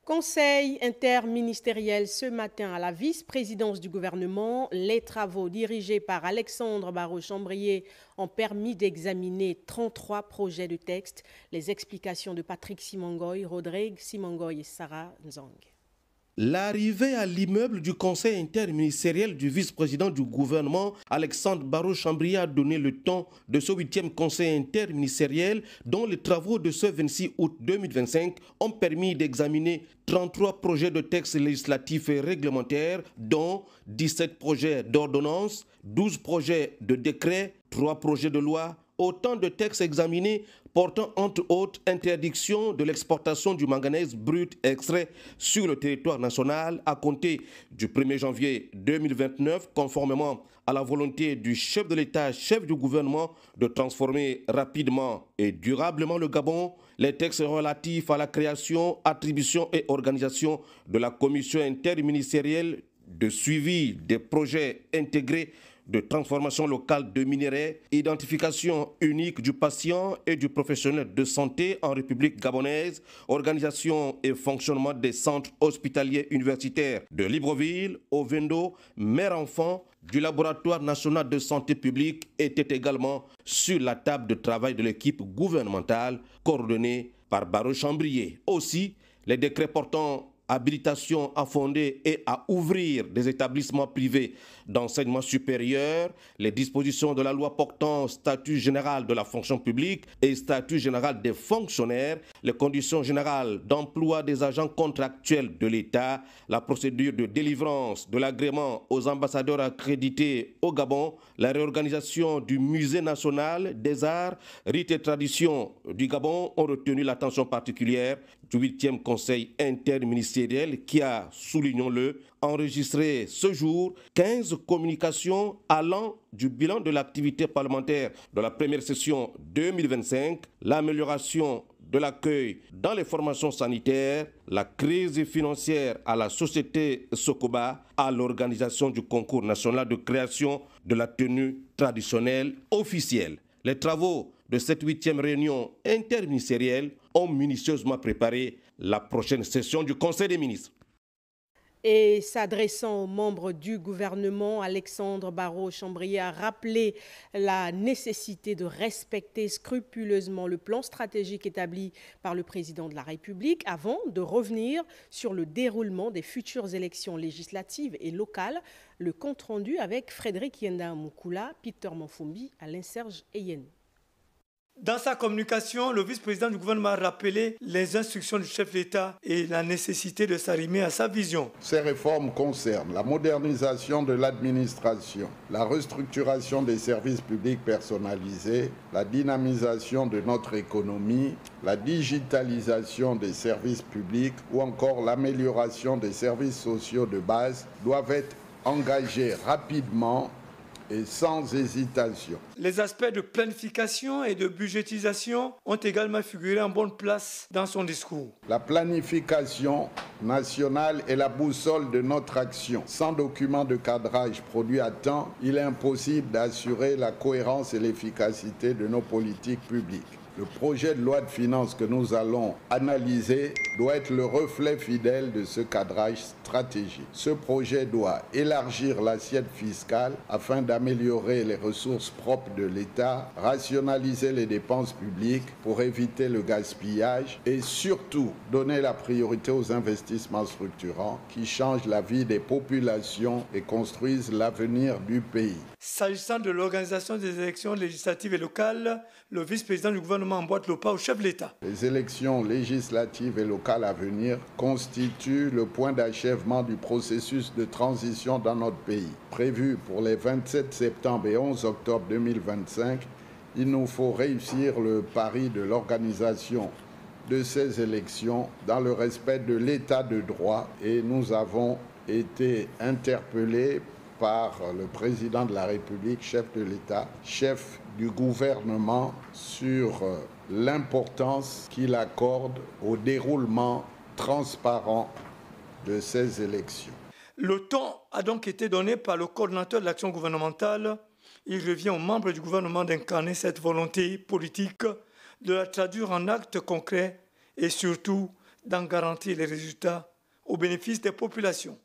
Conseil interministériel ce matin à la vice-présidence du gouvernement. Les travaux dirigés par Alexandre Barrot-Chambrier ont permis d'examiner 33 projets de texte. Les explications de Patrick Simangoy, Rodrigue Simangoy et Sarah Nzang. L'arrivée à l'immeuble du conseil interministériel du vice-président du gouvernement, Alexandre Barrot-Chambrier, a donné le ton de ce 8e conseil interministériel dont les travaux de ce 26 août 2025 ont permis d'examiner 33 projets de textes législatifs et réglementaires, dont 17 projets d'ordonnance, 12 projets de décrets, 3 projets de loi. Autant de textes examinés portant entre autres interdiction de l'exportation du manganèse brut extrait sur le territoire national à compter du 1er janvier 2029, conformément à la volonté du chef de l'État, chef du gouvernement, de transformer rapidement et durablement le Gabon. Les textes relatifs à la création, attribution et organisation de la commission interministérielle de suivi des projets intégrés de transformation locale de minerais, identification unique du patient et du professionnel de santé en République gabonaise, organisation et fonctionnement des centres hospitaliers universitaires de Libreville, Ovendo, mère-enfant, du laboratoire national de santé publique étaient également sur la table de travail de l'équipe gouvernementale coordonnée par Barrot-Chambrier. Aussi, les décrets portant habilitation à fonder et à ouvrir des établissements privés d'enseignement supérieur, les dispositions de la loi portant statut général de la fonction publique et statut général des fonctionnaires, les conditions générales d'emploi des agents contractuels de l'État, la procédure de délivrance de l'agrément aux ambassadeurs accrédités au Gabon, la réorganisation du Musée national des arts, rites et traditions du Gabon ont retenu l'attention particulière du 8e conseil interministériel qui a, soulignons-le, enregistré ce jour 15 communications allant du bilan de l'activité parlementaire de la première session 2025, l'amélioration de l'accueil dans les formations sanitaires, la crise financière à la société Sokoba, à l'organisation du concours national de création de la tenue traditionnelle officielle. Les travaux de cette 8e réunion interministérielle ont minutieusement préparé la prochaine session du Conseil des ministres. Et s'adressant aux membres du gouvernement, Alexandre Barrot-Chambrier a rappelé la nécessité de respecter scrupuleusement le plan stratégique établi par le président de la République avant de revenir sur le déroulement des futures élections législatives et locales. Le compte-rendu avec Frédéric Yenda Moukoula, Peter Manfumbi, Alain Serge Eyen. Dans sa communication, le vice-président du gouvernement a rappelé les instructions du chef de l'État et la nécessité de s'arrimer à sa vision. Ces réformes concernent la modernisation de l'administration, la restructuration des services publics personnalisés, la dynamisation de notre économie, la digitalisation des services publics ou encore l'amélioration des services sociaux de base doivent être engagés rapidement et sans hésitation. Les aspects de planification et de budgétisation ont également figuré en bonne place dans son discours. La planification nationale est la boussole de notre action. Sans document de cadrage produit à temps, il est impossible d'assurer la cohérence et l'efficacité de nos politiques publiques. Le projet de loi de finances que nous allons analyser doit être le reflet fidèle de ce cadrage stratégique. Ce projet doit élargir l'assiette fiscale afin d'améliorer les ressources propres de l'État, rationaliser les dépenses publiques pour éviter le gaspillage et surtout donner la priorité aux investissements structurants qui changent la vie des populations et construisent l'avenir du pays. S'agissant de l'organisation des élections législatives et locales, le vice-président du gouvernement emboîte le pas au chef de l'État. Les élections législatives et locales à venir constituent le point d'achèvement du processus de transition dans notre pays. Prévu pour les 27 septembre et 11 octobre 2025, il nous faut réussir le pari de l'organisation de ces élections dans le respect de l'état de droit et nous avons été interpellés par le président de la République, chef de l'État, chef du gouvernement, sur l'importance qu'il accorde au déroulement transparent de ces élections. Le ton a donc été donné par le coordinateur de l'action gouvernementale. Il revient aux membres du gouvernement d'incarner cette volonté politique, de la traduire en actes concrets et surtout d'en garantir les résultats au bénéfice des populations.